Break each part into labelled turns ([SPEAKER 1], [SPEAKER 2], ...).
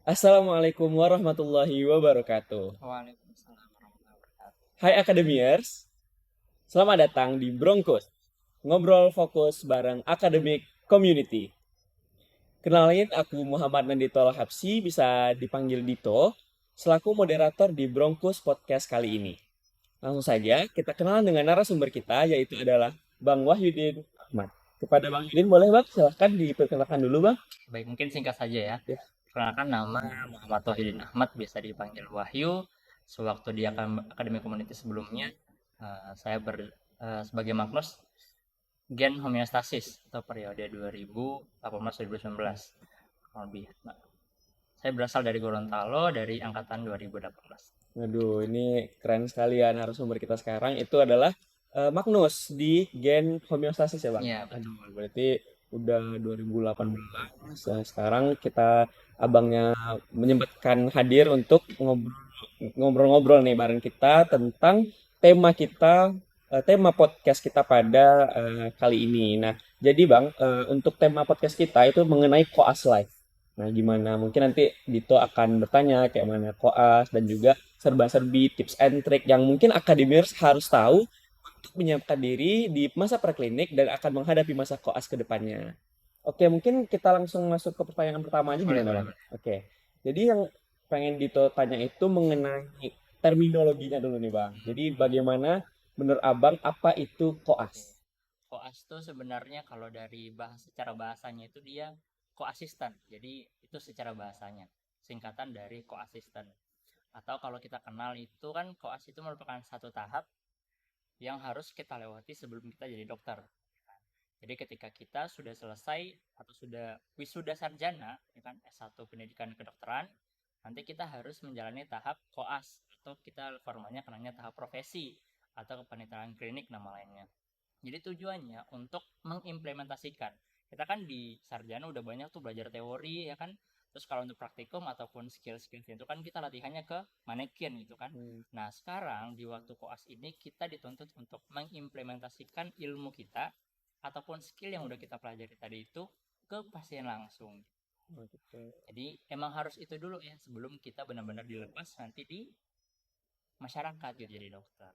[SPEAKER 1] Assalamualaikum warahmatullahi wabarakatuh.
[SPEAKER 2] Waalaikumsalam warahmatullahi wabarakatuh.
[SPEAKER 1] Hai Akademiers, selamat datang di Broncos, ngobrol fokus bareng Academic Community. Kenalin, aku Muhammad Nandito Hapsi, bisa dipanggil Dito, selaku moderator di Broncos Podcast kali ini. Langsung saja, kita kenalan dengan narasumber kita, yaitu adalah Bang Wahyudin Ahmad. Kepada Bang Yudin, boleh Bang? Silahkan diperkenalkan dulu Bang.
[SPEAKER 2] Baik, mungkin singkat saja ya.
[SPEAKER 1] Ya.
[SPEAKER 2] Perkenalkan, nama Muhammad Wahidin Ahmad, biasa dipanggil Wahyu. Sewaktu di Akademi Komuniti sebelumnya, saya sebagai Magnus Gen Homeostasis atau periode 2018-2019 kurang lebih. Nah, saya berasal dari Gorontalo, dari angkatan 2018.
[SPEAKER 1] Waduh, ini keren sekali ya narasumber kita sekarang. Itu adalah Magnus di Gen Homeostasis ya, Bang?
[SPEAKER 2] Iya,
[SPEAKER 1] Aduh,
[SPEAKER 2] betul.
[SPEAKER 1] berarti udah 2018. Nah, sekarang kita abangnya menyempatkan hadir untuk ngobrol-ngobrol nih bareng kita tentang tema kita, tema podcast kita pada kali ini. Nah, jadi Bang, untuk tema podcast kita itu mengenai koas life. Nah, gimana? Mungkin nanti Dito akan bertanya kayak mana koas dan juga serba-serbi tips and trick yang mungkin akademiers harus tahu untuk menyiapkan diri di masa preklinik dan akan menghadapi masa koas ke depannya. Oke, mungkin kita langsung masuk ke pertanyaan pertama aja
[SPEAKER 2] Boleh,
[SPEAKER 1] gimana,
[SPEAKER 2] boleh,
[SPEAKER 1] Bang?
[SPEAKER 2] boleh.
[SPEAKER 1] Oke. Jadi yang pengen Dito tanya itu mengenai terminologinya dulu nih, Bang. Jadi bagaimana menurut Abang apa itu
[SPEAKER 2] Oke.
[SPEAKER 1] koas?
[SPEAKER 2] Koas itu sebenarnya kalau dari secara bahasanya itu dia koasisten. Jadi itu secara bahasanya singkatan dari koasisten. Atau kalau kita kenal itu kan koas itu merupakan satu tahap yang harus kita lewati sebelum kita jadi dokter. Jadi ketika kita sudah selesai atau sudah wisuda sarjana, ya kan, S1 pendidikan kedokteran, nanti kita harus menjalani tahap koas atau kita formalnya kenalnya tahap profesi atau kepanitiaan klinik nama lainnya. Jadi tujuannya untuk mengimplementasikan. Kita kan di sarjana udah banyak tuh belajar teori ya kan. Terus kalau untuk praktikum ataupun skill-skill itu kan kita latihannya ke manekin gitu kan.
[SPEAKER 1] Hmm,
[SPEAKER 2] Nah sekarang di waktu koas ini kita dituntut untuk mengimplementasikan ilmu kita ataupun skill yang udah kita pelajari tadi itu ke pasien langsung.
[SPEAKER 1] oh gitu.
[SPEAKER 2] Jadi emang harus itu dulu ya sebelum kita benar-benar dilepas nanti di masyarakat gitu jadi dokter.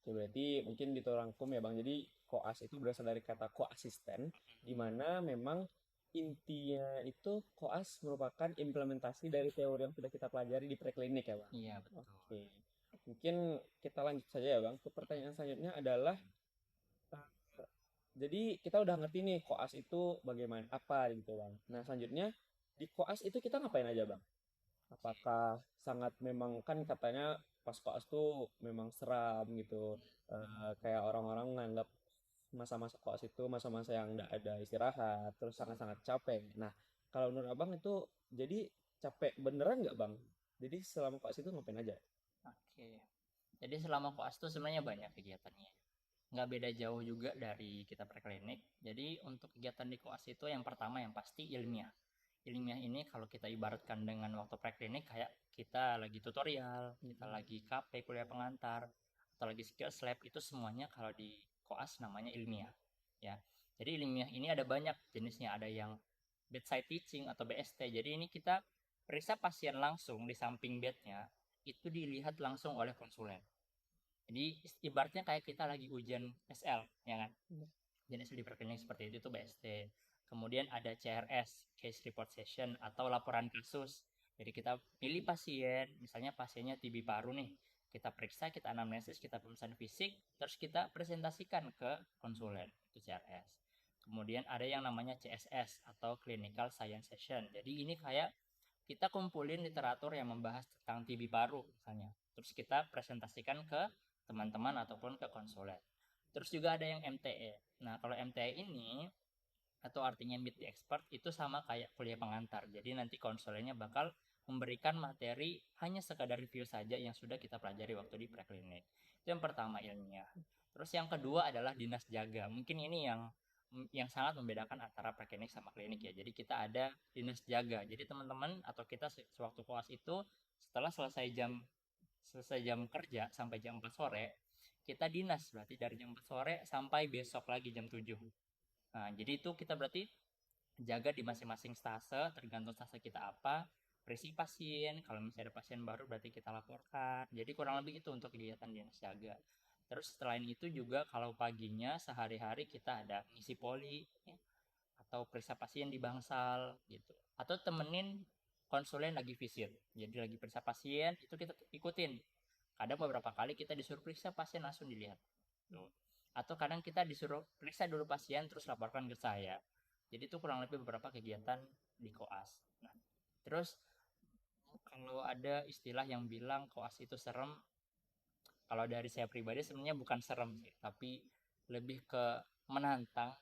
[SPEAKER 1] Oke, berarti mungkin Dito rangkum ya, Bang. Jadi koas itu berasal dari kata koasisten, di mana memang intinya itu koas merupakan implementasi dari teori yang sudah kita pelajari di preklinik ya, Bang.
[SPEAKER 2] Iya betul.
[SPEAKER 1] Oke. Mungkin kita lanjut saja ya, Bang. Ke pertanyaan selanjutnya adalah eh, jadi kita udah ngerti nih koas itu bagaimana apa gitu, Bang. Nah, selanjutnya di koas itu kita ngapain aja, Bang? Apakah sangat memang kan katanya pas koas tuh memang seram gitu. Kayak orang-orang menganggap masa-masa koas itu masa-masa yang nggak ada istirahat, terus sangat-sangat capek. Nah, kalau menurut Abang itu jadi capek beneran nggak, Bang? Jadi selama koas itu ngapain aja?
[SPEAKER 2] Oke. Jadi selama koas itu sebenarnya banyak kegiatannya. Nggak beda jauh juga dari kita preklinik. Jadi untuk kegiatan di koas itu yang pertama yang pasti ilmiah. Ilmiah ini kalau kita ibaratkan dengan waktu preklinik kayak kita lagi tutorial, kita lagi KP kuliah pengantar, atau lagi skills lab itu semuanya kalau di koas namanya ilmiah. Ya. Jadi ilmiah ini ada banyak jenisnya, ada yang bedside teaching atau BST. Jadi ini kita periksa pasien langsung di samping bednya itu dilihat langsung oleh konsulen. Jadi ibaratnya kayak kita lagi ujian SL, ya kan? Jenis di perkenalan seperti itu tuh BST. Kemudian ada CRS, Case Report Session atau laporan kasus. Jadi kita pilih pasien, misalnya pasiennya TB paru nih. Kita periksa, kita anamnesis, kita pemeriksaan fisik, terus kita presentasikan ke konsulen, itu CRS. Kemudian ada yang namanya CSS atau Clinical Science Session. Jadi ini kayak kita kumpulin literatur yang membahas tentang TB paru misalnya. Terus kita presentasikan ke teman-teman ataupun ke konsulen. Terus juga ada yang MTE. Nah, kalau MTE ini atau artinya meet the expert itu sama kayak kuliah pengantar. Jadi nanti konsulennya bakal memberikan materi hanya sekadar review saja yang sudah kita pelajari waktu di preklinik. Itu yang pertama ilmiah. Terus yang kedua adalah dinas jaga. Mungkin ini yang sangat membedakan antara preklinik sama klinik ya. Jadi kita ada dinas jaga. Jadi teman-teman atau kita sewaktu koas itu setelah selesai jam kerja sampai jam 4 sore, kita dinas berarti dari jam 4 sore sampai besok lagi jam 7. Nah, jadi itu kita berarti jaga di masing-masing stase, tergantung stase kita apa, perisi pasien, kalau misalnya ada pasien baru berarti kita laporkan. Jadi kurang lebih itu untuk kegiatan dinas jaga. Terus selain itu juga kalau paginya sehari-hari kita ada ngisi poli ya, atau periksa pasien di bangsal gitu. Atau temenin konsulen lagi visit. Jadi lagi periksa pasien itu kita ikutin. Kadang beberapa kali kita disuruh periksa pasien langsung dilihat. Tuh. Atau kadang kita disuruh periksa dulu pasien terus laporkan ke saya. Jadi itu kurang lebih beberapa kegiatan di koas. Nah, terus kalau ada istilah yang bilang koas itu serem, kalau dari saya pribadi sebenarnya bukan serem sih, tapi lebih ke menantang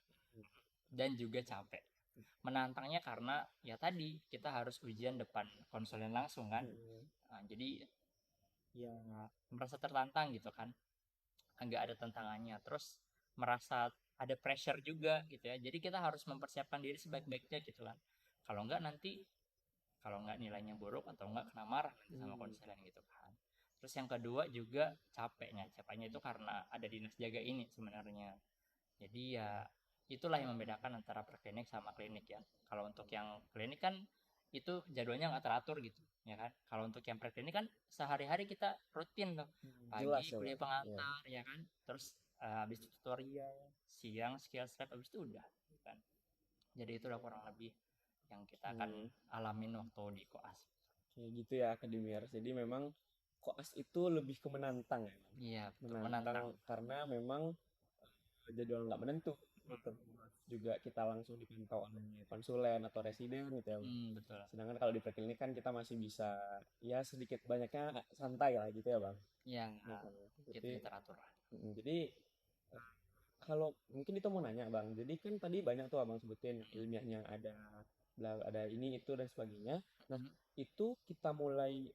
[SPEAKER 2] dan juga capek. Menantangnya karena ya tadi kita harus ujian depan konsulen langsung kan. Nah, jadi ya merasa tertantang gitu kan. Nggak ada tantangannya. Terus merasa ada pressure juga gitu ya. Jadi kita harus mempersiapkan diri sebaik-baiknya gitu kan. Kalau nggak nanti kalau nggak nilainya buruk atau nggak kena marah nanti sama konselor gitu kan. Terus yang kedua juga capeknya itu karena ada dinas jaga ini sebenarnya. Jadi ya itulah yang membedakan antara preklinik sama klinik ya. Kalau untuk yang klinik kan itu jadwalnya nggak teratur gitu ya kan. Kalau untuk yang preklinik kan sehari-hari kita rutin tuh,
[SPEAKER 1] Jelas
[SPEAKER 2] pagi
[SPEAKER 1] ya
[SPEAKER 2] kuliah
[SPEAKER 1] Bang. Ya.
[SPEAKER 2] pengantar ya kan, terus habis itu tutorial, siang skills lab, habis itu udah gitu kan. Jadi itu udah kurang lebih yang kita akan
[SPEAKER 1] Hmm,
[SPEAKER 2] alamin waktu di koas.
[SPEAKER 1] kayak gitu ya akademiers. Jadi memang koas itu lebih ke menantang ya, Bang.
[SPEAKER 2] Iya betul,
[SPEAKER 1] Menantang
[SPEAKER 2] menantang.
[SPEAKER 1] karena memang jadwal nggak menentu. Terus juga kita langsung dipantau oleh konsulen atau residen gitu ya, Bang.
[SPEAKER 2] Betul.
[SPEAKER 1] Sedangkan kalau di preklinik kan kita masih bisa ya sedikit banyaknya santai lah gitu ya, Bang.
[SPEAKER 2] Yang gitu
[SPEAKER 1] Jadi
[SPEAKER 2] ya teratur lah.
[SPEAKER 1] jadi kalau mungkin itu mau nanya Bang, jadi kan tadi banyak tuh Abang sebutin ilmiahnya ada ini itu dan sebagainya. Nah,
[SPEAKER 2] Mm.
[SPEAKER 1] itu kita mulai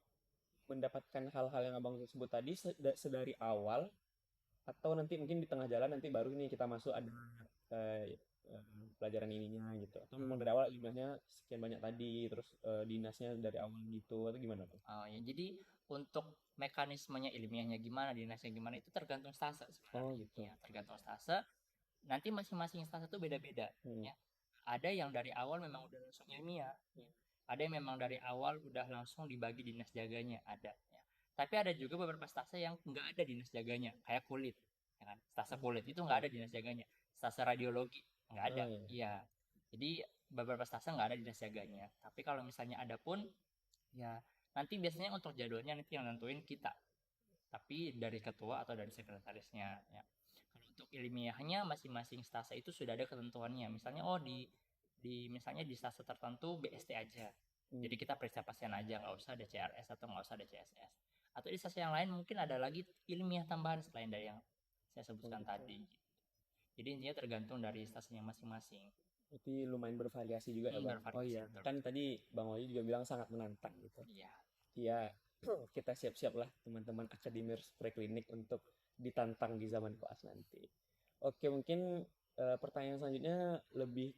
[SPEAKER 1] mendapatkan hal-hal yang Abang sebut tadi sedari awal atau nanti mungkin di tengah jalan nanti baru ini kita masuk ada eh, pelajaran ininya gitu. Atau memang dari awal ilmiahnya sekian banyak tadi terus dinasnya dari awal gitu atau gimana Bang?
[SPEAKER 2] Oh ya, jadi untuk mekanismenya ilmiahnya gimana, dinasnya gimana itu tergantung stase
[SPEAKER 1] Oh
[SPEAKER 2] sebenarnya.
[SPEAKER 1] gitu.
[SPEAKER 2] Ya, tergantung stase. Nanti masing-masing stase itu beda-beda.
[SPEAKER 1] Hmm.
[SPEAKER 2] Ya. Ada yang dari awal memang udah langsung ilmiah. Ya. Ada yang memang dari awal udah langsung dibagi dinas jaganya. Ada. Ya. Tapi ada juga beberapa stase yang nggak ada dinas jaganya, kayak kulit. Ya kan? Stase kulit itu nggak ada dinas jaganya. Stase radiologi nggak ada.
[SPEAKER 1] Oh ya.
[SPEAKER 2] Iya. Jadi beberapa stase nggak ada dinas jaganya. Tapi kalau misalnya ada pun, ya nanti biasanya untuk jadwalnya nanti yang nentuin kita, tapi dari ketua atau dari sekretarisnya ya. Kalau untuk ilmiahnya masing-masing stase itu sudah ada ketentuannya. Misalnya misalnya di stase tertentu BST aja.
[SPEAKER 1] Hmm.
[SPEAKER 2] Jadi kita periksa pasien aja, nggak usah ada CRS atau nggak usah ada CSS. Atau di stase yang lain mungkin ada lagi ilmiah tambahan selain dari yang saya
[SPEAKER 1] Oh,
[SPEAKER 2] sebutkan
[SPEAKER 1] gitu.
[SPEAKER 2] tadi. Jadi intinya tergantung dari stasiunnya masing-masing.
[SPEAKER 1] Berarti lumayan bervariasi juga ya Bang. Oh
[SPEAKER 2] Bervariasi
[SPEAKER 1] iya,
[SPEAKER 2] betul.
[SPEAKER 1] kan tadi Bang Oyi juga bilang sangat menantang gitu.
[SPEAKER 2] Iya.
[SPEAKER 1] Iya, kita siap-siap lah teman-teman akademers preklinik untuk ditantang di zaman koas nanti. Oke, mungkin pertanyaan selanjutnya lebih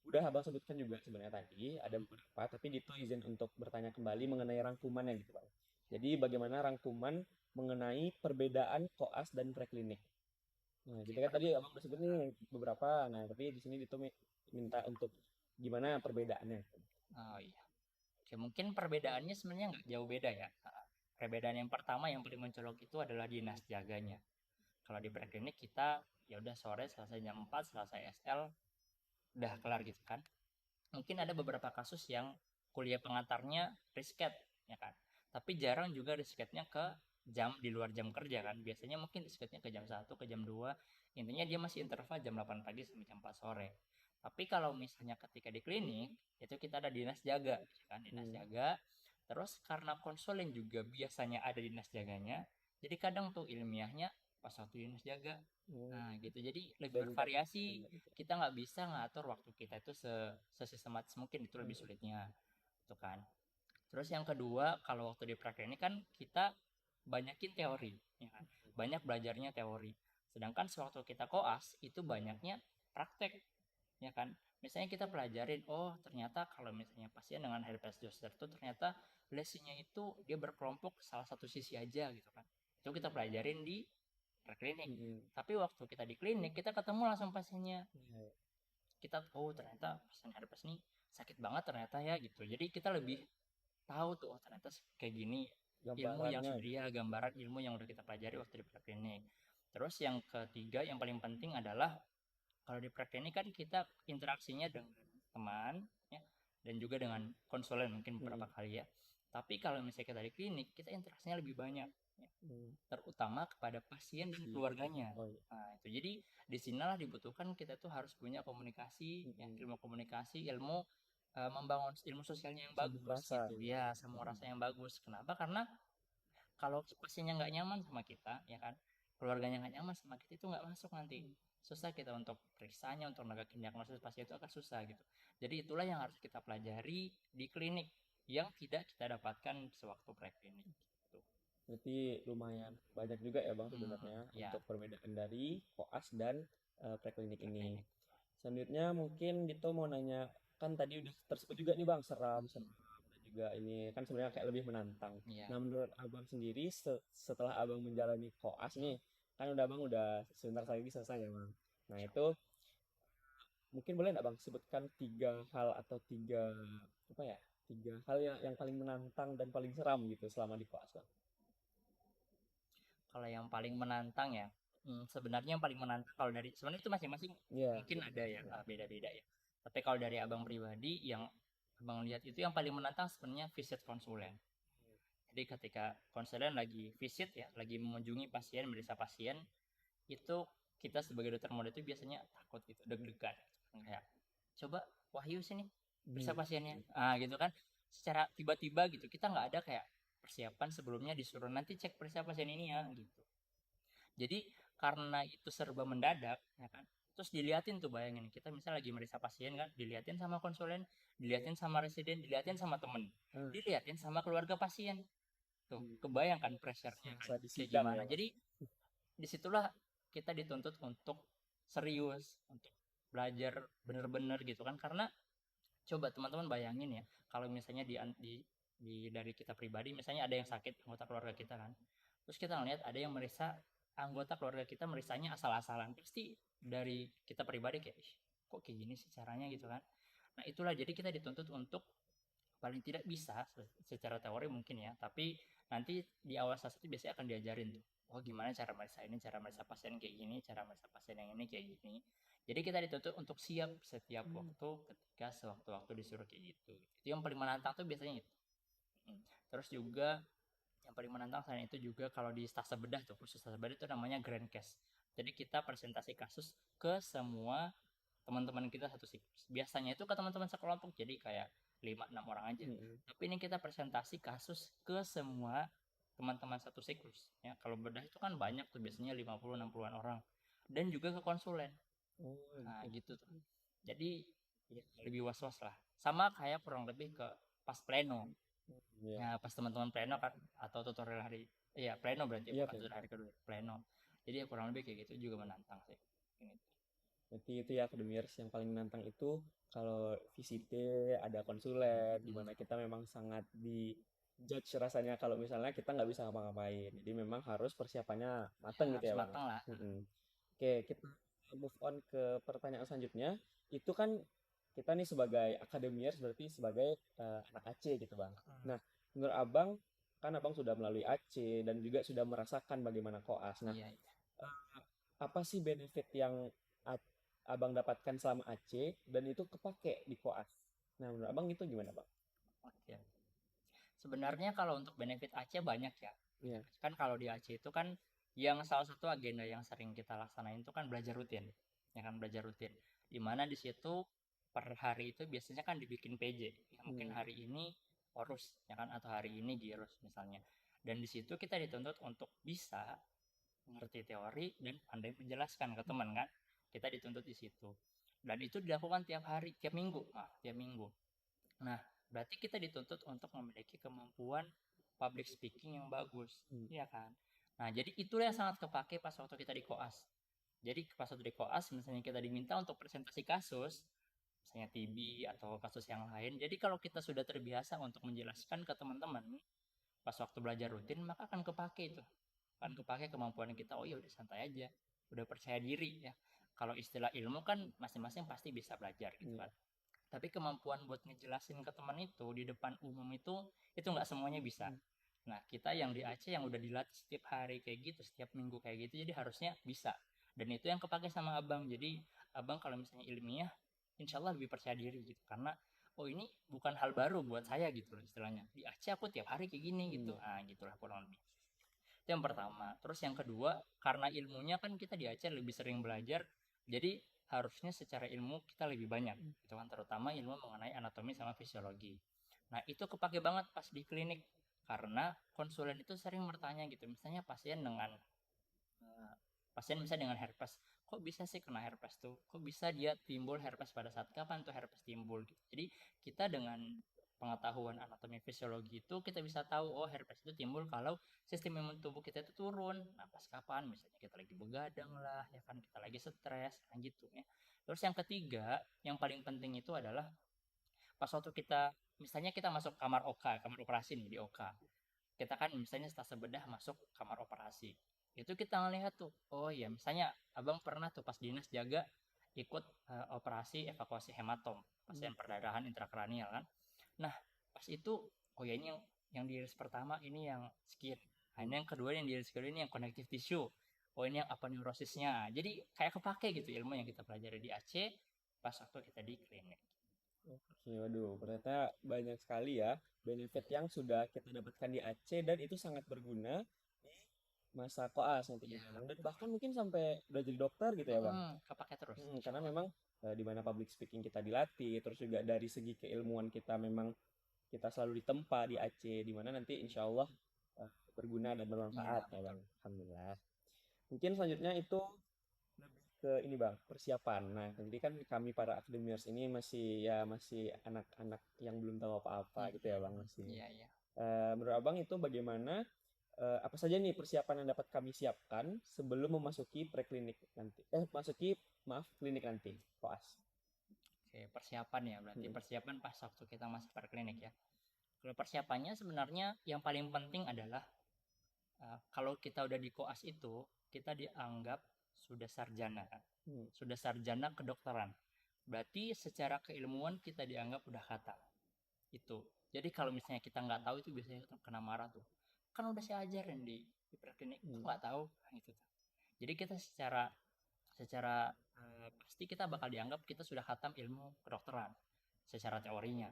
[SPEAKER 1] udah Abang sebutkan juga sebenarnya tadi ada beberapa, tapi Dito izin untuk bertanya kembali mengenai rangkumannya gitu Bang. Jadi bagaimana rangkuman mengenai perbedaan koas dan preklinik? Nah,
[SPEAKER 2] Oke,
[SPEAKER 1] jadi kan tadi Abang udah sebut nih beberapa, nah tapi di sini Dito minta untuk gimana perbedaannya.
[SPEAKER 2] oh iya. Oke, mungkin perbedaannya sebenarnya nggak jauh beda ya. Perbedaan yang pertama yang paling mencolok itu adalah dinas jaganya. Kalau di preklinik kita ya udah sore selesai jam 4 selesai SL udah kelar gitu kan. Mungkin ada beberapa kasus yang kuliah pengantarnya risket ya kan. Tapi jarang juga risketnya ke jam di luar jam kerja kan. Biasanya mungkin risketnya ke jam 1 ke jam 2. Intinya dia masih interval jam 8 pagi sampai jam 4 sore. Tapi kalau misalnya ketika di klinik itu kita ada dinas jaga gitu kan, dinas jaga. Terus karena konselin juga biasanya ada dinas jaganya, jadi kadang tuh ilmiahnya pas waktu dinas jaga. Nah gitu, jadi lebih
[SPEAKER 1] Dan
[SPEAKER 2] bervariasi. Kita nggak bisa ngatur waktu kita itu sesistematis mungkin, itu lebih sulitnya itu kan. Terus yang kedua, kalau waktu di praktek ini kan kita banyakin teori ya kan, banyak belajarnya teori, sedangkan sewaktu kita koas itu banyaknya praktek ya kan. Misalnya kita pelajarin, oh ternyata kalau misalnya pasien dengan herpes zoster itu ternyata lesinya itu dia berkelompok salah satu sisi aja gitu kan, itu kita pelajarin di preklinik. Tapi waktu kita di klinik kita ketemu langsung pasiennya, kita ternyata pasien herpes nih sakit banget ternyata ya gitu. Jadi kita lebih tahu tuh ternyata kayak gini ilmu yang
[SPEAKER 1] Gambarannya
[SPEAKER 2] sudah
[SPEAKER 1] gitu.
[SPEAKER 2] gambaran ilmu yang udah kita pelajari waktu di praklinik. Terus yang ketiga yang paling penting adalah kalau di praklinik kan kita interaksinya dengan teman ya, dan juga dengan konsulen mungkin beberapa kali ya. Tapi kalau misalnya kita di klinik, kita interaksinya lebih banyak, ya. Terutama kepada pasien dan keluarganya.
[SPEAKER 1] Oh iya.
[SPEAKER 2] Nah, itu jadi di sinilah dibutuhkan kita tuh harus punya komunikasi, ya, ilmu komunikasi, ilmu membangun ilmu sosialnya yang
[SPEAKER 1] Sambung
[SPEAKER 2] bagus
[SPEAKER 1] rasa
[SPEAKER 2] gitu.
[SPEAKER 1] gitu.
[SPEAKER 2] Ya, sama rasa yang bagus. Kenapa? Karena kalau pasiennya nggak nyaman sama kita, ya kan, keluarganya nggak nyaman sama kita itu nggak masuk nanti. Susah kita untuk periksanya, untuk negakin diagnosis pasien itu akan susah gitu. Jadi itulah yang harus kita pelajari di klinik yang tidak kita dapatkan sewaktu preklinik. Gitu.
[SPEAKER 1] Berarti lumayan banyak juga ya Bang sebenarnya
[SPEAKER 2] Ya,
[SPEAKER 1] untuk perbedaan dari koas dan preklinik ini.
[SPEAKER 2] preklinik.
[SPEAKER 1] Selanjutnya mungkin Dito mau nanya, kan tadi udah tersebut juga nih Bang, seram dan juga ini kan sebenarnya kayak lebih menantang.
[SPEAKER 2] Ya,
[SPEAKER 1] Nah menurut Abang sendiri setelah Abang menjalani koas nih, kan udah Bang udah sebentar lagi selesai ya Bang. Nah
[SPEAKER 2] insya
[SPEAKER 1] itu
[SPEAKER 2] Allah.
[SPEAKER 1] mungkin boleh nggak Bang sebutkan tiga hal atau tiga apa ya, tiga hal yang paling menantang dan paling seram gitu selama di koas Bang.
[SPEAKER 2] Kalau yang paling menantang ya, sebenarnya yang paling menantang kalau dari sebenarnya itu masing-masing
[SPEAKER 1] Iya.
[SPEAKER 2] mungkin ada ya beda-beda ya. Tapi kalau dari abang pribadi yang abang lihat itu yang paling menantang sebenarnya visit konsulen. Jadi ketika konsulen lagi visit ya, lagi mengunjungi pasien, meriksa pasien, itu kita sebagai dokter muda itu biasanya takut gitu, deg-degan. Kayak, coba Wahyu sini, periksa
[SPEAKER 1] Hmm.
[SPEAKER 2] pasiennya. Ah gitu kan, secara tiba-tiba gitu, kita nggak ada kayak persiapan sebelumnya disuruh nanti cek periksa pasien ini ya gitu. Jadi karena itu serba mendadak, ya kan, terus diliatin tuh bayangin kita misalnya lagi meriksa pasien kan, diliatin sama konsulen, diliatin sama residen, diliatin sama temen,
[SPEAKER 1] Ah,
[SPEAKER 2] diliatin sama keluarga pasien. Tuh,
[SPEAKER 1] hmm.
[SPEAKER 2] kebayangkan pressure-nya kan,
[SPEAKER 1] Serasa di
[SPEAKER 2] kayak
[SPEAKER 1] sidang
[SPEAKER 2] gimana.
[SPEAKER 1] ya Bang.
[SPEAKER 2] Jadi disitulah kita dituntut untuk serius, untuk belajar bener-bener gitu kan. Karena coba teman-teman bayangin ya, kalau misalnya di dari kita pribadi, misalnya ada yang sakit anggota keluarga kita kan, terus kita ngeliat ada yang meriksa anggota keluarga kita meriksanya asal-asalan, pasti dari kita pribadi kayak, "Ih, kok kayak gini sih caranya gitu kan." Nah itulah jadi kita dituntut untuk paling tidak bisa secara teori mungkin ya, tapi nanti di awal sas itu biasanya akan diajarin tuh, oh gimana cara meriksa ini, cara meriksa pasien kayak gini, cara meriksa pasien yang ini kayak gini. Jadi kita dituntut untuk siap setiap waktu ketika sewaktu-waktu disuruh kayak gitu. Itu yang paling menantang tuh biasanya itu. Terus juga yang paling menantang selain itu juga kalau di stase bedah tuh, khusus stase bedah itu namanya grand case. Jadi kita presentasi kasus ke semua teman-teman kita satu siklus. Biasanya itu ke teman-teman sekelompok jadi kayak 5-6 orang aja.
[SPEAKER 1] Hmm.
[SPEAKER 2] Tapi ini kita presentasi kasus ke semua teman-teman satu siklus. Ya, kalau bedah itu kan banyak tuh biasanya 50-60-an orang. Dan juga ke konsulen.
[SPEAKER 1] Oh,
[SPEAKER 2] Nah,
[SPEAKER 1] gitu.
[SPEAKER 2] gitu tuh. Jadi ya, lebih was-was lah. Sama kayak kurang lebih ke pas pleno.
[SPEAKER 1] Iya.
[SPEAKER 2] Ya, pas teman-teman pleno kan atau tutorial hari iya pleno berarti
[SPEAKER 1] Iya,
[SPEAKER 2] bukan
[SPEAKER 1] Pen.
[SPEAKER 2] tutorial hari kedua, pleno. Jadi ya kurang lebih kayak gitu juga menantang sih. Ini.
[SPEAKER 1] Berarti itu ya akademiers yang paling menantang itu kalau VCT ada konsulen di mana kita memang sangat di judge rasanya kalau misalnya kita nggak bisa ngapa-ngapain. Jadi memang harus persiapannya
[SPEAKER 2] Ya
[SPEAKER 1] mateng gitu
[SPEAKER 2] harus
[SPEAKER 1] ya Bang.
[SPEAKER 2] matang lah.
[SPEAKER 1] Mm-mm. Oke, kita move on ke pertanyaan selanjutnya. Itu kan kita nih sebagai akademiers berarti sebagai anak AC gitu Bang. Nah, menurut Abang kan Abang sudah melalui AC dan juga sudah merasakan bagaimana koas. Nah,
[SPEAKER 2] Iya, iya.
[SPEAKER 1] apa sih benefit yang abang dapatkan selama AC dan itu kepake di koas? Nah, menurut abang itu gimana bang?
[SPEAKER 2] Oke. Sebenarnya kalau untuk benefit Aceh banyak ya.
[SPEAKER 1] Iya.
[SPEAKER 2] Kan kalau di Aceh itu kan yang salah satu agenda yang sering kita laksanain itu kan belajar rutin. Ya kan belajar rutin. Dimana di situ per hari itu biasanya kan dibikin PJ. Ya, mungkin
[SPEAKER 1] Hmm.
[SPEAKER 2] hari ini Orus ya kan atau hari ini Girus misalnya. Dan di situ kita dituntut untuk bisa mengerti teori dan pandai menjelaskan ke teman kan. Kita dituntut di situ. Dan itu dilakukan tiap hari, tiap minggu. Nah, tiap minggu. Nah, berarti kita dituntut untuk memiliki kemampuan public speaking yang bagus,
[SPEAKER 1] Hmm.
[SPEAKER 2] iya kan? Nah, jadi itulah yang sangat kepake pas waktu kita di koas. Jadi pas waktu di koas, misalnya kita diminta untuk presentasi kasus, misalnya TB atau kasus yang lain. Jadi kalau kita sudah terbiasa untuk menjelaskan ke teman-teman pas waktu belajar rutin, maka akan kepake itu. Akan kepake kemampuan kita. Oh ya udah santai aja, udah percaya diri ya. Kalau istilah ilmu kan masing-masing pasti bisa belajar gitu
[SPEAKER 1] Iya.
[SPEAKER 2] kan. Tapi kemampuan buat ngejelasin ke teman itu di depan umum itu nggak semuanya bisa.
[SPEAKER 1] Hmm.
[SPEAKER 2] Nah, kita yang di Aceh yang udah dilatih setiap hari kayak gitu, setiap minggu kayak gitu, jadi harusnya bisa. Dan itu yang kepake sama abang. Jadi abang kalau misalnya ilmiah, insya Allah lebih percaya diri gitu. Karena oh ini bukan hal baru buat saya gitu loh istilahnya. Di Aceh aku tiap hari kayak gini gitu.
[SPEAKER 1] Hmm.
[SPEAKER 2] Ah gitulah kurang lebih. Itu yang pertama. Terus yang kedua, karena ilmunya kan kita di Aceh lebih sering belajar, jadi harusnya secara ilmu kita lebih banyak, gitu kan, terutama ilmu mengenai anatomi sama fisiologi. Nah, itu kepake banget pas di klinik, karena konsulen itu sering bertanya gitu, misalnya eh, pasien misalnya dengan herpes, kok bisa sih kena herpes tuh? Kok bisa dia timbul herpes pada saat kapan tuh herpes timbul gitu. Jadi kita dengan pengetahuan anatomi fisiologi itu kita bisa tahu oh herpes itu timbul kalau sistem imun tubuh kita itu turun. Nah, pas kapan? Misalnya kita lagi begadang lah, ya kan kita lagi stres, nah gitu ya. Terus yang ketiga, yang paling penting itu adalah pas waktu kita misalnya kita masuk kamar OK, kamar operasi nih di OK. Kita kan misalnya stase bedah masuk kamar operasi. Itu kita ngelihat tuh, oh iya misalnya abang pernah tuh pas dinas jaga ikut operasi evakuasi hematom,
[SPEAKER 1] Hmm.
[SPEAKER 2] pasien perdarahan intrakranial kan. Nah, pas itu oh ya ini yang diiris pertama ini yang skin. Nah, ini yang kedua yang diiris kedua ini yang connective tissue. Oh ini yang apa neurosisnya. Jadi kayak kepake gitu ilmu yang kita pelajari di Aceh pas waktu kita di klinik.
[SPEAKER 1] Oke, waduh, ternyata banyak sekali ya benefit yang sudah kita dapatkan di Aceh dan itu sangat berguna di masa koas nantinya
[SPEAKER 2] Ya,
[SPEAKER 1] Bang. Dan bahkan mungkin sampai udah jadi dokter gitu ya Bang.
[SPEAKER 2] kepake terus insya
[SPEAKER 1] Karena
[SPEAKER 2] Allah.
[SPEAKER 1] memang di mana public speaking kita dilatih, terus juga dari segi keilmuan kita memang kita selalu ditempa di Aceh, di mana nanti insya Allah berguna dan bermanfaat
[SPEAKER 2] Iya
[SPEAKER 1] ya
[SPEAKER 2] betul.
[SPEAKER 1] Bang. Alhamdulillah. Mungkin selanjutnya itu lebih ke ini Bang, persiapan. Nah, nanti kan kami para akademiers ini masih anak-anak yang belum tahu apa-apa gitu ya Bang, masih.
[SPEAKER 2] Iya iya.
[SPEAKER 1] Menurut Abang itu bagaimana apa saja nih persiapan yang dapat kami siapkan sebelum memasuki preklinik nanti? Masuki maaf klinik nanti, koas.
[SPEAKER 2] Oke, persiapan ya, berarti
[SPEAKER 1] Hmm.
[SPEAKER 2] persiapan pas waktu kita masuk klinik ya. Kalau persiapannya sebenarnya yang paling penting adalah kalau kita udah di koas itu, kita dianggap sudah sarjana.
[SPEAKER 1] Hmm.
[SPEAKER 2] Sudah sarjana kedokteran. Berarti secara keilmuan kita dianggap udah khatam. Itu. Jadi kalau misalnya kita nggak tahu itu biasanya kena marah tuh. Kan udah saya ajarin di preklinik, kok
[SPEAKER 1] Hmm.
[SPEAKER 2] nggak tahu? Nah, gitu tuh. Jadi kita secara secara pasti kita bakal dianggap kita sudah khatam ilmu kedokteran secara teorinya.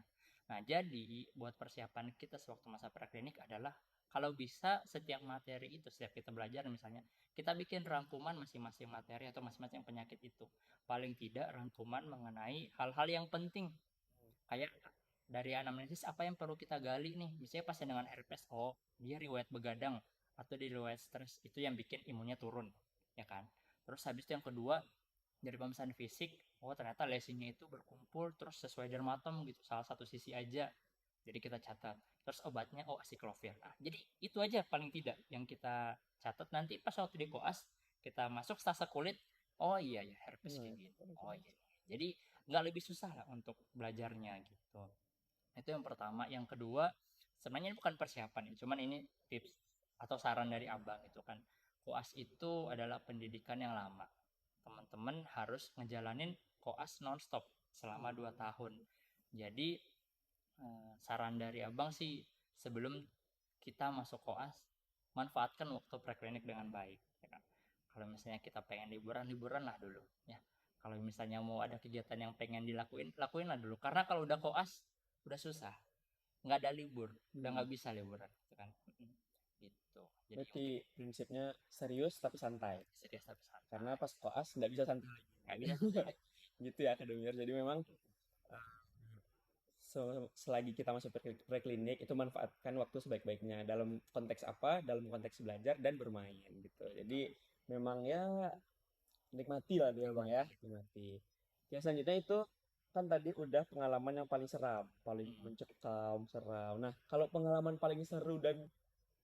[SPEAKER 2] Nah, jadi buat persiapan kita sewaktu masa preklinik adalah kalau bisa setiap materi itu setiap kita belajar misalnya kita bikin rangkuman masing-masing materi atau masing-masing penyakit itu. Paling tidak rangkuman mengenai hal-hal yang penting kayak dari anamnesis apa yang perlu kita gali nih. Misalnya pasien dengan herpes, oh dia riwayat begadang atau di riwayat stres itu yang bikin imunnya turun, ya kan. Terus habis itu yang kedua dari pemeriksaan fisik, oh ternyata lesinya itu berkumpul terus sesuai dermatom gitu, salah satu sisi aja. Jadi kita catat. Terus obatnya oh asiklovir. Nah, jadi itu aja paling tidak yang kita catat nanti pas waktu di koas kita masuk stase kulit. Oh iya ya herpes
[SPEAKER 1] Nah,
[SPEAKER 2] kayak gini. Oh iya. Jadi nggak lebih susah lah untuk belajarnya gitu. Itu yang pertama. Yang kedua, sebenarnya ini bukan persiapan ya, cuman ini tips atau saran dari abang itu kan. Koas itu adalah pendidikan yang lama. Teman-teman harus ngejalanin koas nonstop selama 2 tahun. Jadi saran dari abang sih sebelum kita masuk koas, manfaatkan waktu preklinik dengan baik. Ya kan? Kalau misalnya kita pengen liburan, liburan lah dulu. Ya. Kalau misalnya mau ada kegiatan yang pengen dilakuin, lakuin lah dulu. Karena kalau udah koas, udah susah, nggak ada libur, udah
[SPEAKER 1] hmm.
[SPEAKER 2] nggak bisa liburan, gitu kan. Gitu. Jadi
[SPEAKER 1] Berarti
[SPEAKER 2] untuk
[SPEAKER 1] prinsipnya serius tapi santai.
[SPEAKER 2] serius tapi
[SPEAKER 1] Karena
[SPEAKER 2] santai,
[SPEAKER 1] pas koas nggak bisa santai lagi.
[SPEAKER 2] nggak bisa santai.
[SPEAKER 1] Gitu ya akademier. Jadi memang selagi kita masuk preklinik itu manfaatkan waktu sebaik-baiknya dalam konteks apa? Dalam konteks belajar dan bermain gitu. Jadi memang ya nikmati lah dia bang ya, nikmati. Ya selanjutnya itu kan tadi udah pengalaman yang paling seram, paling mencekam, seram. Nah kalau pengalaman paling seru dan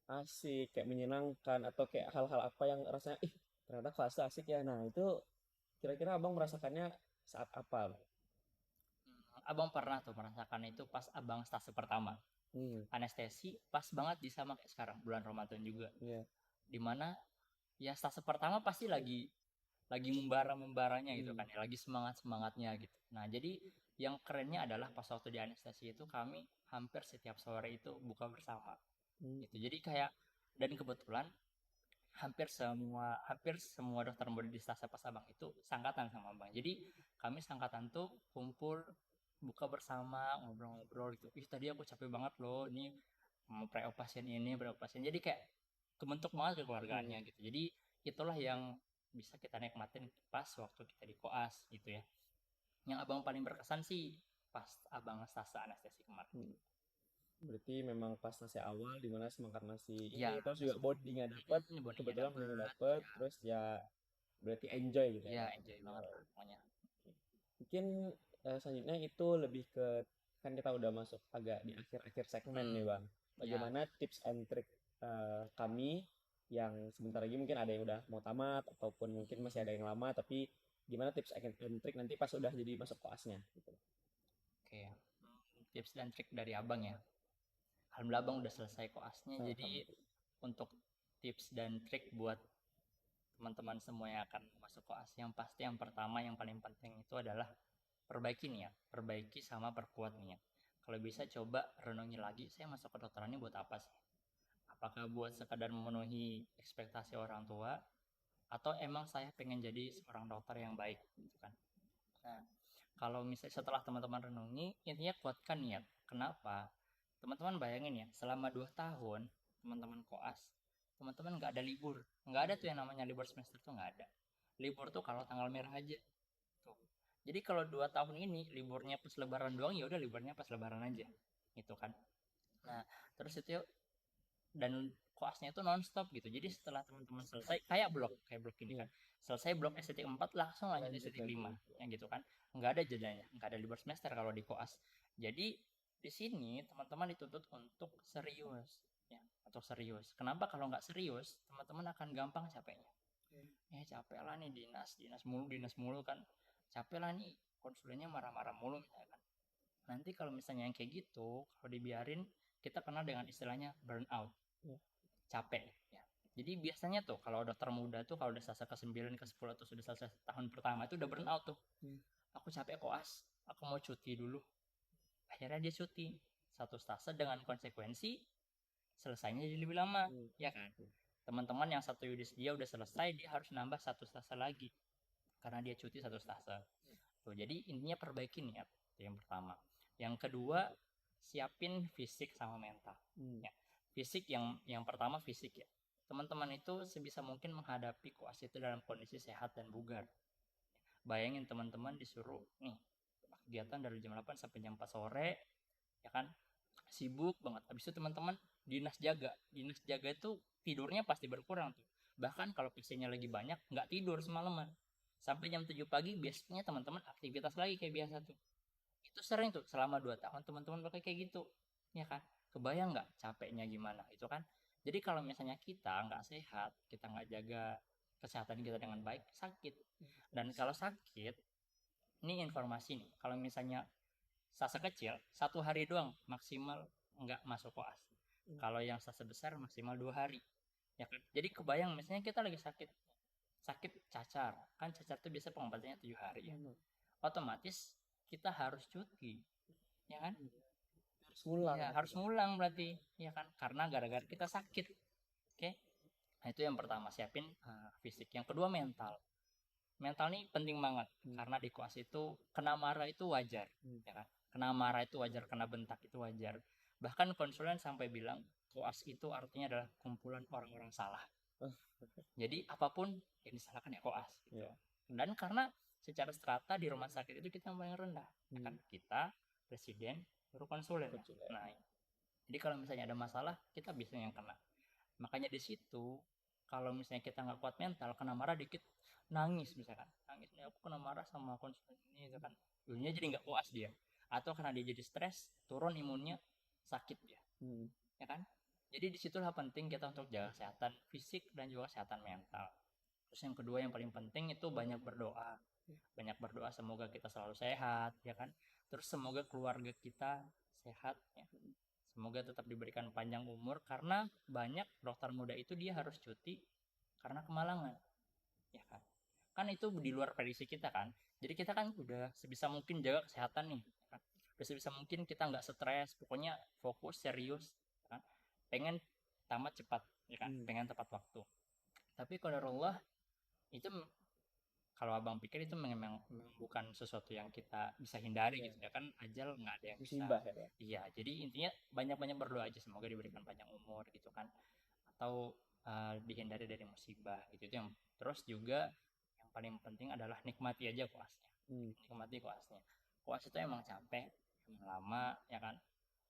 [SPEAKER 1] asik, kayak menyenangkan atau kayak hal-hal apa yang rasanya, ih ternyata kelas asik ya. Nah itu kira-kira abang merasakannya saat apa? Bang?
[SPEAKER 2] Abang pernah tuh merasakan itu pas abang stase pertama.
[SPEAKER 1] Hmm,
[SPEAKER 2] Anestesi pas banget di sama kayak sekarang bulan Ramadan juga.
[SPEAKER 1] iya.
[SPEAKER 2] Dimana ya stase pertama pasti lagi lagi membara-membaranya gitu kan ya, lagi semangat-semangatnya gitu. Nah, jadi yang kerennya adalah pas waktu di anestesi itu kami hampir setiap sore itu buka bersama gitu. Jadi kayak, dan kebetulan hampir semua dokter muda di Stasa Pas Abang itu sangkatan sama Abang. Jadi kami sangkatan tuh kumpul buka bersama, ngobrol-ngobrol gitu. Ih, tadi aku capek banget loh, ini mau pre pasien ini, pre pasien. Jadi kayak kebentuk banget kekeluargaannya gitu. Jadi itulah yang bisa kita nikmatin pas waktu kita di koas gitu ya. Yang Abang paling berkesan sih pas Abang Stasa anestesi kemarin.
[SPEAKER 1] Berarti memang pas masih awal dimana semangat masih
[SPEAKER 2] Ya,
[SPEAKER 1] ini, terus juga body nggak dapet,
[SPEAKER 2] bondingnya
[SPEAKER 1] kebetulan
[SPEAKER 2] dapet.
[SPEAKER 1] body dapet,
[SPEAKER 2] Ya,
[SPEAKER 1] terus ya berarti enjoy gitu ya
[SPEAKER 2] ya
[SPEAKER 1] Bang.
[SPEAKER 2] enjoy banget lah pokoknya.
[SPEAKER 1] Mungkin selanjutnya itu lebih ke, kan kita udah masuk agak di akhir-akhir segmen nih Bang.
[SPEAKER 2] Ya,
[SPEAKER 1] Bagaimana tips and trick kami yang sebentar lagi mungkin ada yang udah mau tamat ataupun mungkin masih ada yang lama, tapi gimana tips and trick nanti pas udah jadi masuk koasnya gitu.
[SPEAKER 2] oke. Tips dan trik dari Abang ya. Alhamdulillah Abang udah selesai koasnya. Jadi
[SPEAKER 1] Alhamdulillah.
[SPEAKER 2] untuk tips dan trik buat teman-teman semua yang akan masuk koas, yang pasti yang pertama yang paling penting itu adalah perbaiki niat, perbaiki sama perkuat niat. Kalau bisa coba renungi lagi, saya masuk kedokteran ini buat apa sih? Apakah buat sekadar memenuhi ekspektasi orang tua, atau emang saya pengen jadi seorang dokter yang baik gitu kan? Nah, kalau misalnya setelah teman-teman renungi, intinya kuatkan niat. Kenapa? Teman-teman bayangin ya, selama 2 tahun teman-teman koas, teman-teman nggak ada libur. Nggak ada tuh yang namanya libur semester tuh nggak ada. Libur tuh kalau tanggal merah aja. Tuh. Jadi kalau 2 tahun ini liburnya pas lebaran doang, ya udah liburnya pas lebaran aja. Gitu kan. Nah, terus itu dan koasnya itu nonstop gitu. Jadi setelah teman-teman selesai kayak blok ini
[SPEAKER 1] Iya,
[SPEAKER 2] kan. Selesai blok estetik 4 langsung lanjut
[SPEAKER 1] lanjut
[SPEAKER 2] estetik
[SPEAKER 1] lagi.
[SPEAKER 2] 5 yang gitu kan. Nggak ada jedanya, nggak ada libur semester kalau di koas. Jadi di sini teman-teman dituntut untuk serius ya, untuk serius. Kenapa kalau nggak serius, teman-teman akan gampang capeknya. Capek lah nih dinas mulu kan. Capek lah nih konsulennya marah-marah mulu misalnya kan. Nanti kalau misalnya yang kayak gitu, kalau dibiarin kita kenal dengan istilahnya burnout,
[SPEAKER 1] Iya.
[SPEAKER 2] capek ya. Jadi biasanya tuh kalau dokter muda tuh kalau udah selesai ke 9 ke 10 atau sudah selesai tahun pertama itu udah burnout tuh.
[SPEAKER 1] Hmm.
[SPEAKER 2] Aku capek koas, aku mau cuti dulu. Akhirnya dia cuti satu stase dengan konsekuensi selesainya jadi lebih lama,
[SPEAKER 1] Hmm.
[SPEAKER 2] ya kan? Teman-teman yang satu yudis dia udah selesai, dia harus nambah satu stase lagi karena dia cuti satu stase. Tuh, jadi intinya perbaiki niat. Itu yang pertama. Yang kedua, siapin fisik sama mental.
[SPEAKER 1] Hmm.
[SPEAKER 2] Ya, fisik yang pertama fisik ya. Teman-teman itu sebisa mungkin menghadapi koas itu dalam kondisi sehat dan bugar. Bayangin teman-teman disuruh nih kegiatan dari jam 8 sampai jam 4 sore, ya kan? Sibuk banget. Habis itu teman-teman dinas jaga. Dinas jaga itu tidurnya pasti berkurang tuh. Bahkan kalau pasiennya lagi banyak, nggak tidur semalaman. Sampai jam 7 pagi biasanya teman-teman aktivitas lagi kayak biasa tuh. Itu sering tuh selama 2 tahun teman-teman pakai kayak gitu. Ya kan? Kebayang nggak capeknya gimana itu kan? Jadi kalau misalnya kita nggak sehat, kita nggak jaga kesehatan kita dengan baik, sakit. Dan kalau sakit, ini informasi nih, kalau misalnya stase kecil, 1 hari doang maksimal nggak masuk koas. Kalau yang stase besar maksimal 2 hari. Ya kan? Jadi kebayang misalnya kita lagi sakit, sakit cacar, kan cacar itu biasa pengobatannya 7 hari ya. Otomatis kita harus cuti, ya kan?
[SPEAKER 1] Harus ngulang.
[SPEAKER 2] Iya, harus ngulang berarti, ya kan? Karena gara-gara kita sakit. Oke. Nah, itu yang pertama, siapin fisik. Yang kedua mental. Mental nih penting banget karena di koas itu kena marah itu wajar, ya kan? Kena marah itu wajar, kena bentak itu wajar. Bahkan konsulen sampai bilang koas itu artinya adalah kumpulan orang-orang salah. Jadi apapun yang disalahkan ya koas gitu.
[SPEAKER 1] Iya.
[SPEAKER 2] Dan karena secara strata di rumah sakit itu kita yang paling rendah, ya kan? Kita presiden baru konsulen.
[SPEAKER 1] Betul ya.
[SPEAKER 2] Nah, jadi kalau misalnya ada masalah, kita bisa yang kena. Makanya di situ, kalau misalnya kita nggak kuat mental, kena marah dikit, nangis misalkan. Nangis, nih aku kena marah sama konsulen ini, misalkan. Dulunya jadi nggak puas dia. Atau karena dia jadi stres, turun imunnya, sakit dia. Ya kan? Jadi disitulah penting kita untuk jaga kesehatan fisik dan juga kesehatan mental. Terus yang kedua yang paling penting itu banyak berdoa. Banyak berdoa semoga kita selalu sehat, ya kan? Terus semoga keluarga kita sehat, ya. Semoga tetap diberikan panjang umur karena banyak dokter muda itu dia harus cuti karena kemalangan, ya kan? kan itu di luar prediksi kita kan. Jadi kita kan udah sebisa mungkin jaga kesehatan nih, kan. Udah sebisa mungkin kita nggak stres, pokoknya fokus serius, kan. Pengen tamat cepat, ya kan, pengen tepat waktu. Tapi qadarullah itu kalau abang pikir itu memang bukan sesuatu yang kita bisa hindari gitu ya kan, ajal nggak ada yang bisa.
[SPEAKER 1] Musibah ya Bang.
[SPEAKER 2] Iya, jadi intinya banyak-banyak berdoa aja semoga diberikan panjang umur gitu kan, atau dihindari dari musibah gitu. Itu yang terus juga yang paling penting adalah nikmati aja koasnya. Nikmati koasnya. Koas itu emang capek, emang lama ya kan,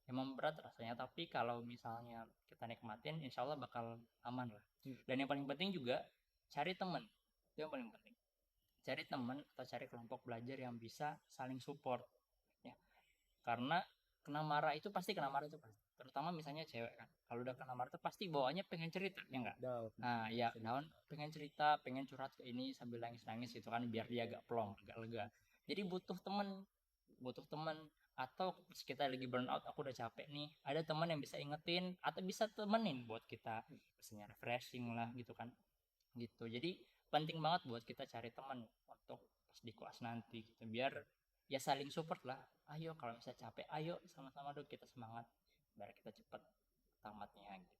[SPEAKER 2] emang berat rasanya, tapi kalau misalnya kita nikmatin insya Allah bakal aman lah. Dan yang paling penting juga cari temen, itu yang paling penting. Cari teman atau cari kelompok belajar yang bisa saling support ya, karena kena marah itu pasti, kena marah itu pasti, terutama misalnya cewek kan, kalau udah kena marah itu pasti bawaannya pengen cerita ya enggak.
[SPEAKER 1] Down.
[SPEAKER 2] Nah ya daun pengen cerita, pengen curhat ke ini sambil nangis-nangis gitu kan, biar dia agak plong, agak lega. Jadi butuh temen, butuh temen. Atau pas kita lagi burn out, aku udah capek nih, ada teman yang bisa ingetin atau bisa temenin buat kita misalnya refreshing lah gitu kan, gitu. Jadi penting banget buat kita cari teman untuk pas di kelas nanti gitu, biar ya saling support lah. Ayo kalau misalnya capek, ayo sama-sama dong kita semangat biar kita cepet tamatnya gitu.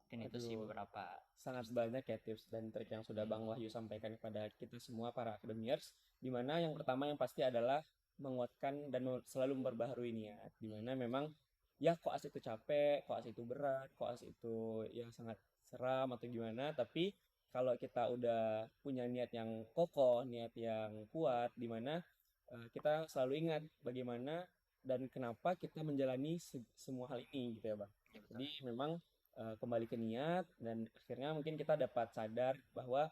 [SPEAKER 2] Mungkin itu sih
[SPEAKER 1] Aduh,
[SPEAKER 2] beberapa
[SPEAKER 1] sangat
[SPEAKER 2] tips.
[SPEAKER 1] banyak ya tips dan trik yang sudah Bang Wahyu sampaikan kepada kita semua para akademiers. Di mana yang pertama yang pasti adalah menguatkan dan selalu memperbaharui niat. Di mana memang ya koas itu capek, koas itu berat, koas itu ya sangat seram atau gimana. Tapi kalau kita udah punya niat yang kokoh, niat yang kuat, di mana kita selalu ingat bagaimana dan kenapa kita menjalani semua hal ini gitu ya Bang.
[SPEAKER 2] Ya, betul.
[SPEAKER 1] Jadi memang kembali ke niat dan akhirnya mungkin kita dapat sadar bahwa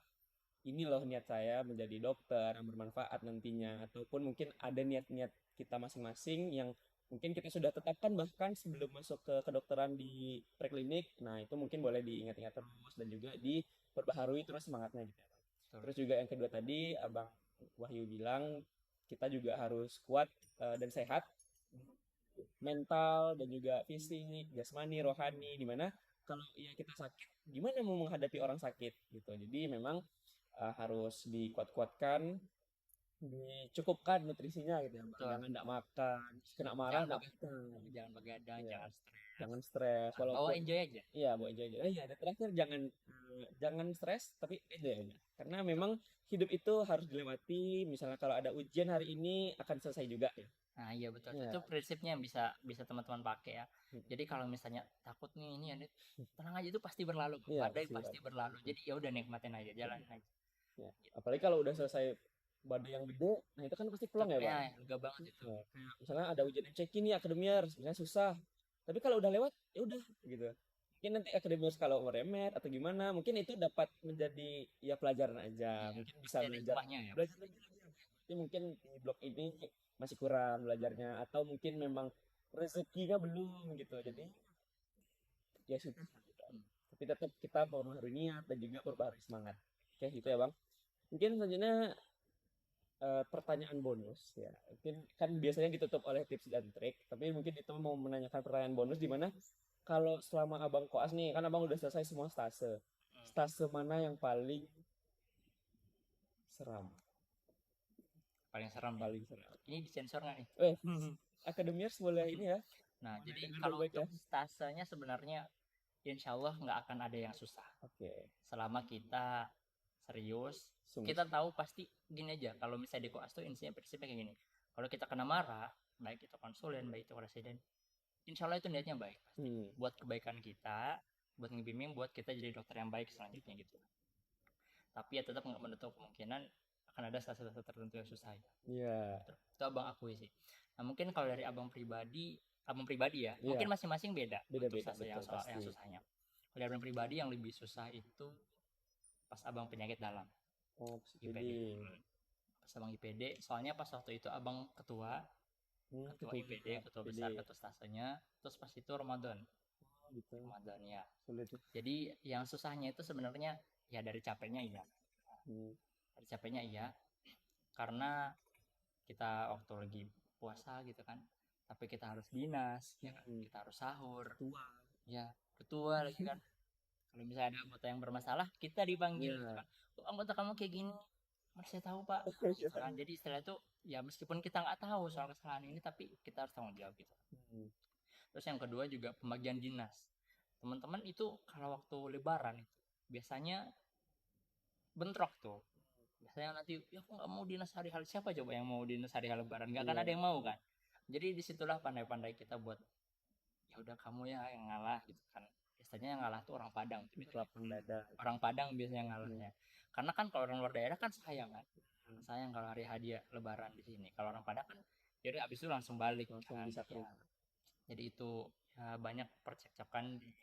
[SPEAKER 1] ini loh niat saya menjadi dokter yang bermanfaat nantinya, ataupun mungkin ada niat-niat kita masing-masing yang mungkin kita sudah tetapkan bahkan sebelum masuk ke kedokteran di preklinik. Nah itu mungkin boleh diingat-ingat terus dan juga diperbaharui terus semangatnya gitu ya.
[SPEAKER 2] Betul.
[SPEAKER 1] Terus juga yang kedua tadi Abang Wahyu bilang kita juga harus kuat dan sehat mental dan juga fisik, jasmani, rohani, dimana kalau ya kita sakit, gimana mau menghadapi orang sakit gitu. Jadi memang harus dikuat-kuatkan, dicukupkan nutrisinya gitu ya, Bang.
[SPEAKER 2] Betul.
[SPEAKER 1] Jangan tidak makan, kena marah
[SPEAKER 2] Jangan
[SPEAKER 1] tidak
[SPEAKER 2] begadang,
[SPEAKER 1] makan.
[SPEAKER 2] jangan begadang,
[SPEAKER 1] Iya,
[SPEAKER 2] jangan stres.
[SPEAKER 1] jangan stres
[SPEAKER 2] Bawa
[SPEAKER 1] walaupun
[SPEAKER 2] enjoy aja.
[SPEAKER 1] iya buat enjoy aja. Iya, dan terakhir jangan stres tapi enjoy aja. Karena memang hidup itu harus dilewati. Misalnya kalau ada ujian hari ini akan selesai juga ya.
[SPEAKER 2] Nah, iya betul.
[SPEAKER 1] Iya.
[SPEAKER 2] Itu prinsipnya yang bisa bisa teman-teman pakai ya. Jadi kalau misalnya takut nih ini ada, tenang aja, itu pasti berlalu.
[SPEAKER 1] Iya,
[SPEAKER 2] Badai
[SPEAKER 1] pasti
[SPEAKER 2] pasti berlalu. Jadi ya udah nikmatin aja, jalan aja.
[SPEAKER 1] ya. Apalagi kalau udah selesai badai yang gede, nah itu kan pasti plong ya,
[SPEAKER 2] Ya,
[SPEAKER 1] Bang.
[SPEAKER 2] lega banget itu.
[SPEAKER 1] Nah, kayak misalnya ada ujian MCQ nih akademiers, misalnya susah. Tapi kalau udah lewat, ya udah gitu. Mungkin nanti akademiers kalau meremet atau gimana, mungkin itu dapat menjadi ya pelajaran aja.
[SPEAKER 2] Iya,
[SPEAKER 1] Mungkin bisa
[SPEAKER 2] pasti ada
[SPEAKER 1] belajar
[SPEAKER 2] hikmahnya ya.
[SPEAKER 1] belajar lagi. Tapi mungkin di blok ini masih kurang belajarnya atau mungkin memang rezekinya belum gitu. Jadi ya sudah gitu.
[SPEAKER 2] Hmm.
[SPEAKER 1] Tapi tetap kita memperbaharui niat dan juga memperbaharui semangat. Oke, gitu ya, Bang. Mungkin selanjutnya pertanyaan bonus ya. Mungkin kan biasanya ditutup oleh tips dan trik, tapi mungkin itu mau menanyakan pertanyaan bonus di mana kalau selama Abang koas nih, kan Abang udah selesai semua stase. Stase mana yang paling seram?
[SPEAKER 2] Paling seram nih.
[SPEAKER 1] Paling seram.
[SPEAKER 2] Ini disensor nggak nih?
[SPEAKER 1] Eh, akademiers boleh ini ya.
[SPEAKER 2] Nah,
[SPEAKER 1] Boleh
[SPEAKER 2] jadi
[SPEAKER 1] dengar
[SPEAKER 2] kalau
[SPEAKER 1] baik-baik ya.
[SPEAKER 2] untuk stasenya sebenarnya insya Allah nggak akan ada yang susah.
[SPEAKER 1] Oke.
[SPEAKER 2] Selama kita serius,
[SPEAKER 1] Sungguh.
[SPEAKER 2] kita tahu pasti gini aja. Kalau misalnya di koas tuh intinya prinsipnya kayak gini. Kalau kita kena marah, baik itu konsulen, baik itu residen, insya Allah itu niatnya baik pasti. Buat kebaikan kita, buat ngebimbing, buat kita jadi dokter yang baik selanjutnya gitu. Tapi ya tetap nggak menutup kemungkinan akan ada salah-satu tertentu yang susah ya.
[SPEAKER 1] Iya.
[SPEAKER 2] Itu abang akui sih. Nah mungkin kalau dari abang pribadi ya,
[SPEAKER 1] Iya.
[SPEAKER 2] mungkin masing-masing beda untuk
[SPEAKER 1] Beda-beda
[SPEAKER 2] stase yang
[SPEAKER 1] betul
[SPEAKER 2] soal
[SPEAKER 1] pasti.
[SPEAKER 2] yang susahnya. Kalau dari abang pribadi yang lebih susah itu pas abang penyakit dalam,
[SPEAKER 1] Oh,
[SPEAKER 2] IPD. Pas abang IPD, soalnya pas waktu itu abang ketua IPD, ketua besar, ketua stasenya, terus pas itu Ramadan.
[SPEAKER 1] Gitu.
[SPEAKER 2] Ramadan ya.
[SPEAKER 1] Sulit.
[SPEAKER 2] Jadi yang susahnya itu sebenarnya ya dari capeknya iya. Dari capeknya iya. Karena kita waktu lagi puasa gitu kan, tapi kita harus dinas ya kan? Kita harus sahur,
[SPEAKER 1] Tua
[SPEAKER 2] ya ketua lagi kan, Kalau misalnya ada anggota yang bermasalah, kita dipanggil gitu
[SPEAKER 1] Iya.
[SPEAKER 2] kan. "Oh, anggota kamu kayak gini." "Mana saya tahu, Pak." Gitu kan. Jadi istilah itu ya meskipun kita nggak tahu soal kesalahan ini, tapi kita harus tanggung jawab gitu.
[SPEAKER 1] Hmm.
[SPEAKER 2] Terus yang kedua juga pembagian dinas. Teman-teman itu kalau waktu lebaran itu biasanya bentrok tuh. Biasanya nanti, ya aku nggak mau dinas hari-hari. Siapa coba yang mau dinas hari-hari lebaran? Nggak akan
[SPEAKER 1] Iya.
[SPEAKER 2] ada yang mau kan. Jadi disitulah pandai-pandai kita buat, ya udah kamu ya yang ngalah gitu kan. Biasanya yang ngalah tuh orang Padang tuh biasanya.
[SPEAKER 1] Lapang dada.
[SPEAKER 2] Orang Padang biasanya yang
[SPEAKER 1] Hmm.
[SPEAKER 2] ngalahnya. Karena kan kalau orang luar daerah kan sayang kan. Sayang kalau hari hadiah lebaran di sini. Kalau orang Padang kan jadi abis itu langsung balik
[SPEAKER 1] Langsung
[SPEAKER 2] kan.
[SPEAKER 1] bisa ke
[SPEAKER 2] Ya.
[SPEAKER 1] rumah.
[SPEAKER 2] Jadi itu ya, banyak percekcokan di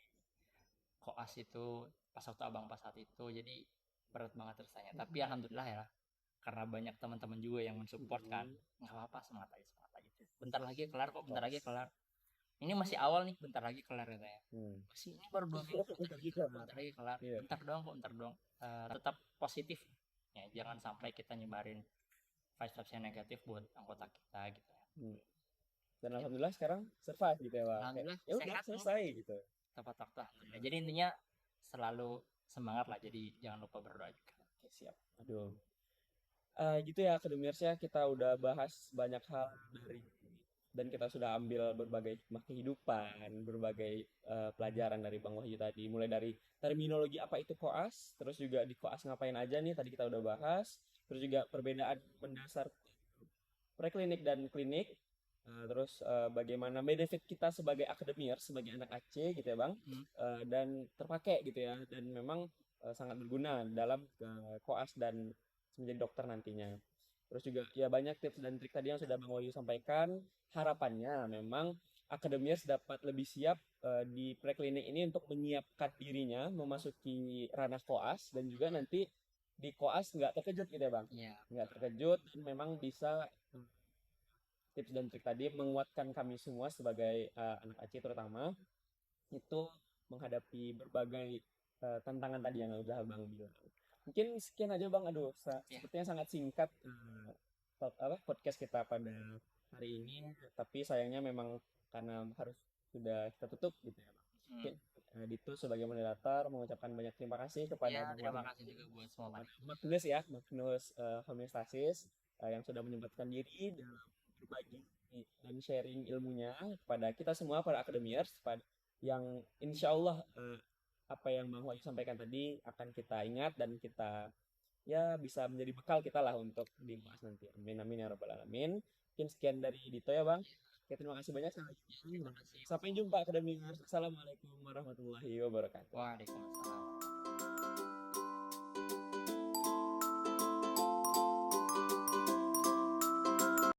[SPEAKER 2] koas itu pas waktu abang pas saat itu. Jadi berat banget rasanya. Tapi alhamdulillah ya, karena banyak teman-teman juga yang mensupport kan, nggak apa-apa, semangat aja, semangat aja. Bentar lagi kelar kok, bentar lagi kelar. Ini masih awal nih, bentar lagi kelar katanya. Masih ini baru 2 minggu, bentar lagi kelar.
[SPEAKER 1] Iya.
[SPEAKER 2] Bentar dong kok, bentar dong. Tetap positif ya, jangan sampai kita nyebarin vibes yang negatif buat anggota kita gitu ya.
[SPEAKER 1] Dan alhamdulillah sekarang survive gitu ya, Bang.
[SPEAKER 2] Alhamdulillah
[SPEAKER 1] Ya udah
[SPEAKER 2] sehat nih,
[SPEAKER 1] selesai gitu.
[SPEAKER 2] tepat waktu. Alhamdulillah. Jadi intinya selalu semangat lah. Jadi jangan lupa berdoa juga.
[SPEAKER 1] Oke, siap. Aduh. Gitu ya Akademiers ya, kita udah bahas banyak hal dari dan kita sudah ambil berbagai hikmah kehidupan, berbagai pelajaran dari Bang Wahyu tadi, mulai dari terminologi apa itu koas, terus juga di koas ngapain aja nih tadi kita udah bahas, terus juga perbedaan mendasar preklinik dan klinik, terus bagaimana benefit kita sebagai akademiers, sebagai anak AC gitu ya Bang, dan terpakai gitu ya, dan memang sangat berguna dalam koas dan menjadi dokter nantinya. Terus juga ya banyak tips dan trik tadi yang sudah Bang Wahyu sampaikan. Harapannya memang akademiers dapat lebih siap di preklinik ini untuk menyiapkan dirinya memasuki ranah koas dan juga nanti di koas nggak terkejut gitu ya Bang.
[SPEAKER 2] Iya.
[SPEAKER 1] Nggak terkejut dan memang bisa tips dan trik tadi menguatkan kami semua sebagai anak Aceh terutama itu menghadapi berbagai tantangan tadi yang udah Bang bilang. Mungkin sekian aja Bang. Aduh,
[SPEAKER 2] Ya.
[SPEAKER 1] sepertinya sangat singkat podcast kita pada hari ini, tapi sayangnya memang karena harus sudah kita tutup gitu ya Bang. Mungkin Dito sebagai moderator mengucapkan banyak terima kasih kepada
[SPEAKER 2] Ya,
[SPEAKER 1] Bang
[SPEAKER 2] terima
[SPEAKER 1] Wahyu,
[SPEAKER 2] kasih juga buat semua
[SPEAKER 1] Magnus ya, Magnus Homeostasis yang sudah menyempatkan diri dalam berbagi dan sharing ilmunya kepada kita semua para akademiers yang insya Allah apa yang Bang Wahyu sampaikan tadi akan kita ingat dan kita ya bisa menjadi bekal kita lah untuk di kelas nanti. Amin amin ya rabbal alamin. Mungkin sekian dari Dito ya Bang. Oke, terima kasih banyak.
[SPEAKER 2] terima kasih.
[SPEAKER 1] Sampai jumpa akademiers. Assalamualaikum warahmatullahi wabarakatuh.
[SPEAKER 2] Waalaikumsalam.